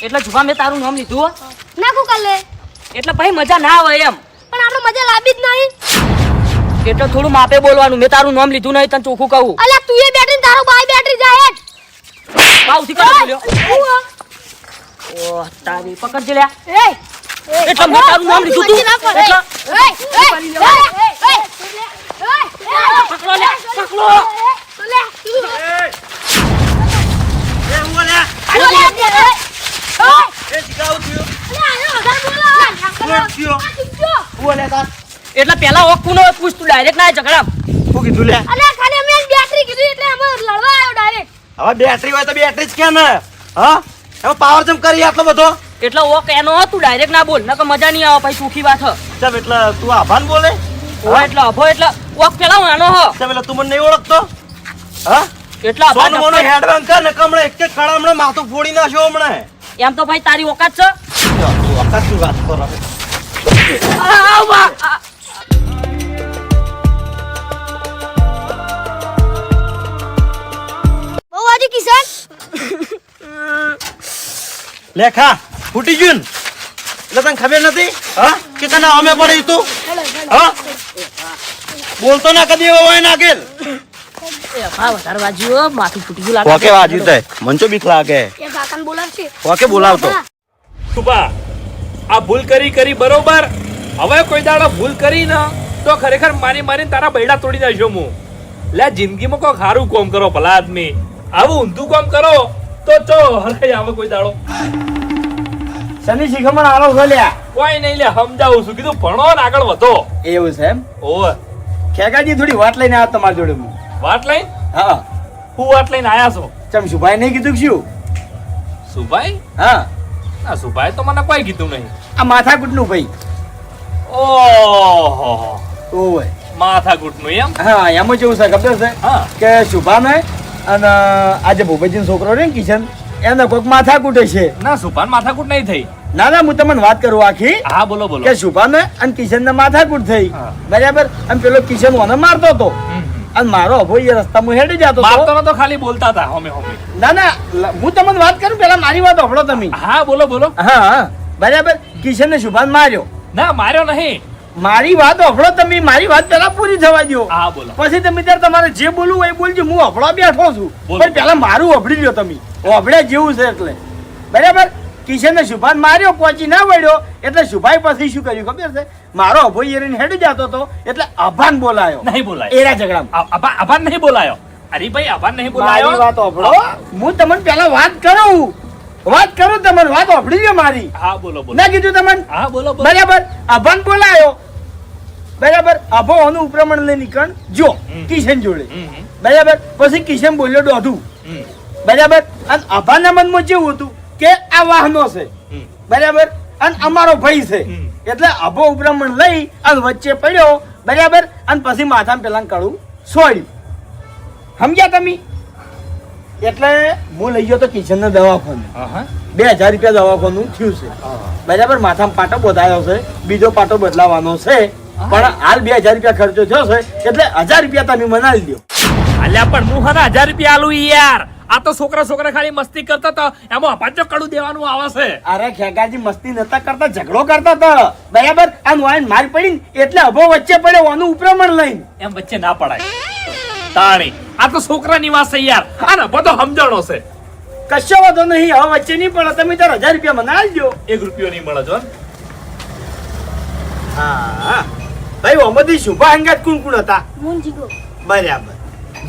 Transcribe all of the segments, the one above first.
એટલે જુભા મેં તારું નામ લીધું નાખું કાલે એટલે ભાઈ મજા ના આવે એમ. પણ આપણે મજા લાવી જ નહીં. એટલે થોડું માપે બોલવાનું. મેં તારું નામ લીધું નહીં તને ચોખ્ખું કહું. અલ્યા તું એ બેટરી તારો બાય બેટરી જાય જ. પાઉથી કાઢ બોલ્યો. ઓહ તારી પકડ લ્યા. એટલે મેં તારું નામ લીધું તું એટલે પકડો લે પકડો. એટલે પેલા ઓકુ નો પૂછ તું ડાયરેક્ટ ના ઝઘડા. શું કીધું લે? અલ્યા ખાલી અમે બેટરી કીધું એટલે અમે લડવા આવ્યો ડાયરેક્ટ. હવે બેટરી હોય તો બેટરી જ કે ને. હા એમાં પાવર જમ કરી આટલો બધો. એટલે ઓક એનો તું ડાયરેક્ટ ના બોલ નકર મજા નહીં આવે. પછી સુખી વાત હ. ચમ એટલે તું આભાન બોલે? ઓ એટલે અભો એટલે ઓક પેલા આનો હ. ચમ એટલે તું મને નહીં ઓળખતો? હા એટલે અભા સોન મોનો હેડ બેંક કર ને કમણે એક એક ખડા હમણાં માથું ફોડી નાખ્યો હમણે. એમ તો ભાઈ તારી ઓકાત છે. તું વખત શું વાત કરો? બહુ વાજી કિશન. લેખા ફૂટી ગયું ને? એટલે તને ખબર નથી હા કે તને અમે પડી તું હા બોલતો ના કદી એવો હોય નાખેલ. એ અભા વધારે વાજ્યો માથું ફૂટી ગયું લાગે. ઓકે વાજ્યું તે મંચો બીક લાગે. એ કાકાને બોલાવશે. ઓકે બોલાવતો. સુભા આ ભૂલ કરી બરોબર. હવે કોઈ દાડો ભૂલ કરી ને તો ખરેખર મારીને તારા બૈડા તોડી નાખ્યો હું. લે જિંદગીમાં કોઈ સારું કામ કરો ભલા આદમી. આવું ઊંધું કામ કરો તો ચો હરાઈ આવે કોઈ દાડો. શનિ શિખમણ આલો ગોલ્યા કોઈ નહીં લે સમજાવું છું કીધું ભણો ને આગળ વધો. એવું છે એમ? ઓય ખેગાજી થોડી વાત લઈને આવ્યો તમારી જોડે હું. વાત લઈને હા હું વાત લઈને આયા છો. ચમ શુભાઈ નહીં કીધું કે શું? સુભાઈ હા ના સુભાઈ તો મને કોઈ કીધું નહીં. આ માથાકૂટનું ભાઈ. ઓહો ઓય માથાકૂટનું એમ. હા એમાં કેવું છે ખબર છે હા કે શુભાને અને આજે ભૂપેજીનો છોકરો રે ને કિશન એને કોઈક માથાકૂટે છે. ના સુભાન માથાકૂટ નહીં થઈ. ના ના હું તમને વાત કરું આખી હા બોલો બોલો. કે શુભાને અને કિશનને માથાકૂટ થઈ હા. બરાબર. અને પેલો કિશન ઓને મારતો હતો અને મારો અભો એ રસ્તામાં હેડી જતો મારતો હતો. નતો ખાલી બોલતા હતા હોમે હોમે. ના ના હું તમને વાત કરું પેલા મારી વાત સાંભળો તમે. હા બોલો બોલો. હા હા બરાબર. કિશનને શુભાન માર્યો. ના માર્યો નહીં. મારી વાત સાંભળો તમે. મારી વાત પેલા પૂરી થવા દો. હા બોલો. પછી તમે ત્યારે તમારે જે બોલવું હોય એ બોલજો. હું અભળા બેઠો છું બોલો. પણ પેલા મારું અભળી લ્યો તમે. અભળે જેવું છે એટલે બરાબર. કિશનને શુભાન માર્યો પહોંચી ના વળ્યો એટલે શુભાઈ પછી શું કર્યું ખબર છે? મારો અભો એરીને હેડી જતો હતો એટલે અભાન બોલાયો. નહીં બોલાયો. એરા ઝઘડામાં. આભાર નહીં બોલાયો. અરે ભાઈ આભાર નહીં બોલાયો. મારી વાત સાંભળો. હું તમને પેલા વાત કરું તમને વાત સાંભળી લ્યો મારી. હા બોલો બોલો. ના કીધું તમને? હા બોલો બોલો. બરાબર. અભાન બોલાયો બરાબર. અભો ઓનું ઉપરમણ લઈ નીકળ જો કિશન જોડે બરાબર. પછી કિશન બોલ્યો દોઢું બરાબર. અને અભાના મનમાં કેવું હતું કે આ વાહનો છે બરાબર અને અમારો ભાઈ છે એટલે અભો ઉપરમણ લઈ અને વચ્ચે પડ્યો બરાબર. અને પછી માથામાં પેલા કડું છોડ્યું. સમજ્યા તમે? એટલે હું લઈ ગયો તો કિશનને દવાખાને. 2000 રૂપિયા દવાખાનું થયું છે બરાબર. માથામાં પાટો બધાયો છે. બીજો પાટો બદલાવાનો છે પણ હાલ 2000 રૂપિયા ખર્ચો થયો છે એટલે 1000 રૂપિયા તમે મનાવી દો. અલ્યા પણ હું હના 1000 રૂપિયા આલું યાર. આ તો છોકરા ખાલી મસ્તી કરતા હતા એમાં પાંચો કડું દેવાનું આવે છે. અરે ખેગાજી મસ્તી નતા કરતા ઝઘડો કરતા હતા બરાબર. આમ વાઈન માર પડી ને એટલે અભો વચ્ચે પડે ઓનું ઉપરમણ લઈને. એમ વચ્ચે ના પડાય તાણી. આ તો છોકરાની વાત છે યાર. આ બધો સમજણો છે. કશો વાંધો નહીં. હવે વચ્ચે નહીં પડે. તમે તાર 1000 રૂપિયા મનાવી દો. 1 રૂપિયો નહીં મળે જો. હા ભાઈ ઓમદી શુભા અંગાત કોણ કોણ હતા? મૂન જીગો. બરાબર.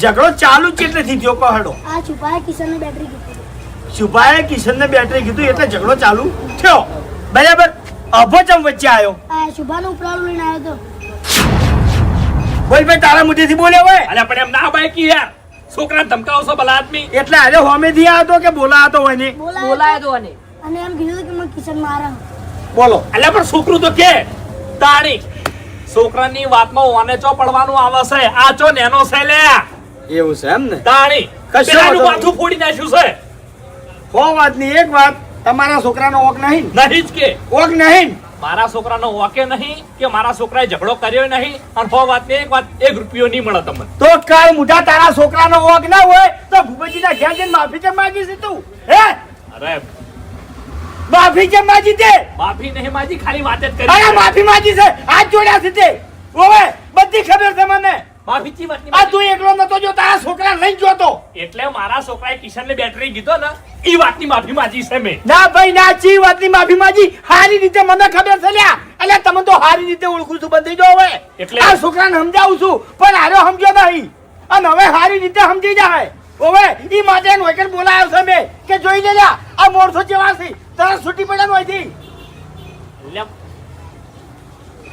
ઝઘડો ચાલુ કેટલેથી થયો કહડો? આ છુપાયા કિશનને બેટરી કીધી. શુભાએ કિશનને બેટરી કીધું એટલે ઝઘડો ચાલુ થયો બરાબર. અભો ચમ વચ્ચે આવ્યો? આ શુભાનો ઉપરાળો લઈને આવ્યો તો. બોલ ભાઈ તારા મુઠીથી બોલ્યો હોય અલ્યા પણ એમ ના બાય કે યાર છોકરા ધમકાવો છો ભલા આદમી. એટલે આજે હોમેથી આવ્યો તો કે બોલાતો હોય ને? બોલાયો તો અને અને એમ કીધું કે મને કિશન મારા. બોલો. અલ્યા પણ છોકરું તો કે તાણી છોકરાની વાતમાં ઓને ચો પડવાનું આવે છે. આ ચો નેનો છે લે. એવું છે એમ ને? તાણી કશો પેલાનું વાંધો માથું ફોડી નાખ્યું છે. હો વાતની એક વાત. તમારા છોકરાનો ઓક નહીં? નહીં જ કે ઓક નહીં. મારા છોકરાનો વાકે નહીં કે મારા છોકરાએ ઝઘડો કર્યો નહીં. અને હો વાતની એક વાત 1 રૂપિયો નહીં મળે તમને. તો કાળ મુઠા તારા છોકરાનો ઓક ના હોય તો ભૂપેજીના ઘેર જઈને માફી કેમ માંગી છે તું? હે અરે માફી કેમ માજી તે માફી નહીં માજી, ખાલી વાત જ કરી અરે છે. માફી માજી છે હાથ જોડ્યા છે તે ઓવે બધી ખબર છે મને માફી ચી વાતની આ માજી? તું એકલો નતો જો તારા છોકરા લઈ ગયો તો એટલે મારા છોકરાએ કિશનને બેટરી કીધો ને ઈ વાતની માફી માજી છે મેં. ના ભાઈ ના ચી વાતની માફી માજી હારી રીતે મને ખબર છે લ્યા એટલે તમે તો હારી રીતે ઓળખું છું બંધી જો હવે એટલે? આ છોકરાને સમજાવું છું પણ હારો સમજો નહીં અને હવે હારી રીતે સમજી જાય ઓવે ઈ માટે નોકર બોલાયો છે મેં કે જોઈ લેજા આ મોરસો જેવા છે તરત છૂટી પડ્યા નો અહીંથી એટલે